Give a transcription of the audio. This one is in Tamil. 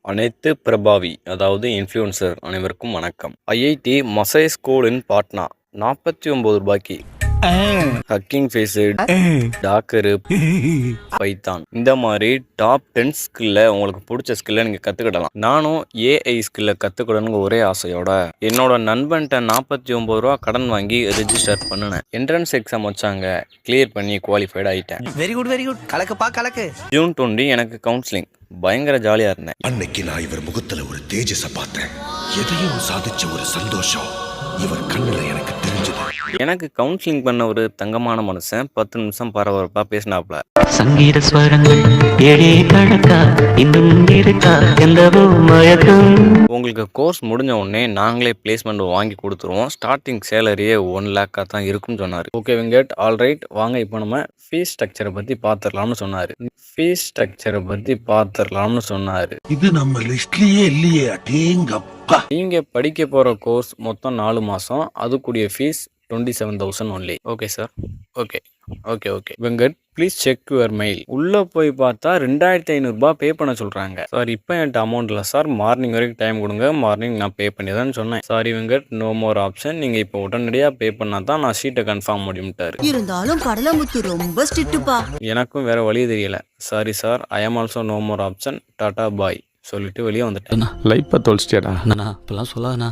அனைத்து பிரபாவி அதாவது இன்ஃப்ளூயன்சர் அனைவருக்கும் வணக்கம். ஐஐடி மசை ஸ்கூலின் பாட்னா 49 ரூபாய்க்கு ஹக்கிங் ஃபேஸு, டாக்கரு, பைத்தான் இந்த மாதிரி டாப் 10 ஸ்கில்ல உங்களுக்கு பிடிச்ச ஸ்கில்லை நீங்கள் கற்றுக்கிடலாம். நானும் ஏஐ ஸ்கில்லை கற்றுக்கிடணுங்க ஒரே ஆசையோட என்னோட நண்பன்கிட்ட 49 ரூபா கடன் வாங்கி ரெஜிஸ்டர் பண்ணினேன். என்ட்ரன்ஸ் எக்ஸாம் வச்சாங்க, கிளியர் பண்ணி குவாலிஃபைட் ஆகிட்டேன். வெரி குட் கலக்குப்பா கலக்கு. ஜூன் 20 எனக்கு கவுன்சிலிங். பயங்கர ஜாலியாக இருந்தேன். அன்னைக்கு நான் இவர் முகத்துல ஒரு தேஜஸ பார்த்தேன். எதையும் சாதிச்ச ஒரு சந்தோஷம் இவர் கண்ணுல எனக்கு தெரிஞ்சது. எனக்கு கவுன்சிலிங் பண்ண ஒரு தங்கமான மனுஷன் 10 நிமிஷம் பரபரப்பா பேசினாப்ல. சங்கீத ஸ்வரங்கள் ஏழே கணக்கா இன்னும் இருக்கா எந்தவோ மயக்கம். உங்களுக்கு கோர்ஸ் முடிஞ்ச உடனே நாங்களே பிளேஸ்மெண்ட் வாங்கி கொடுத்துருவோம். ஸ்டார்டிங் சேலரியே 1 லேக்காக தான் இருக்குன்னு சொன்னார். ஓகே வெங்கட், ஆல்ரைட், வாங்க இப்போ நம்ம ஃபீஸ் ஸ்ட்ரக்சரை பற்றி பார்த்துடலாம்னு சொன்னார். இது நம்ம லிஸ்ட்லயே இல்லையே. அடேங்கப்பா. நீங்கள் படிக்க போகிற கோர்ஸ் மொத்தம் 4 மாதம், அதுக்குரிய fees 27,000 only. Okay sir. Okay Venkat, please check your mail. உள்ளே போய் பார்த்தா 2,500 ரூபாய் பே பண்ண சொல்கிறாங்க. சார் இப்போ என்கிட்ட அமௌண்ட் இல்லை சார், மார்னிங் வரைக்கும் டைம் கொடுங்க, மார்னிங் நான் பே பண்ணி தான் சொன்னேன். Sorry Venkat, no more option. நீங்கள் இப்போ உடனடியாக பே பண்ணால் தான் நான் சீட்டை கன்ஃபார்ம் முடியும்ட்டாரு. இருந்தாலும் கடலமுத்து ரொம்ப ஸ்ட்ரிக்ட்டுப்பா. எனக்கும் வேற வழி தெரியல. Sorry sir, I am also no more option, tata bye சொல்லிட்டு வெளியே வந்துட்டேன். லைஃப்பை தொலைச்சிட்டியாடா. இப்பெல்லாம் சொல்லாதண்ணா.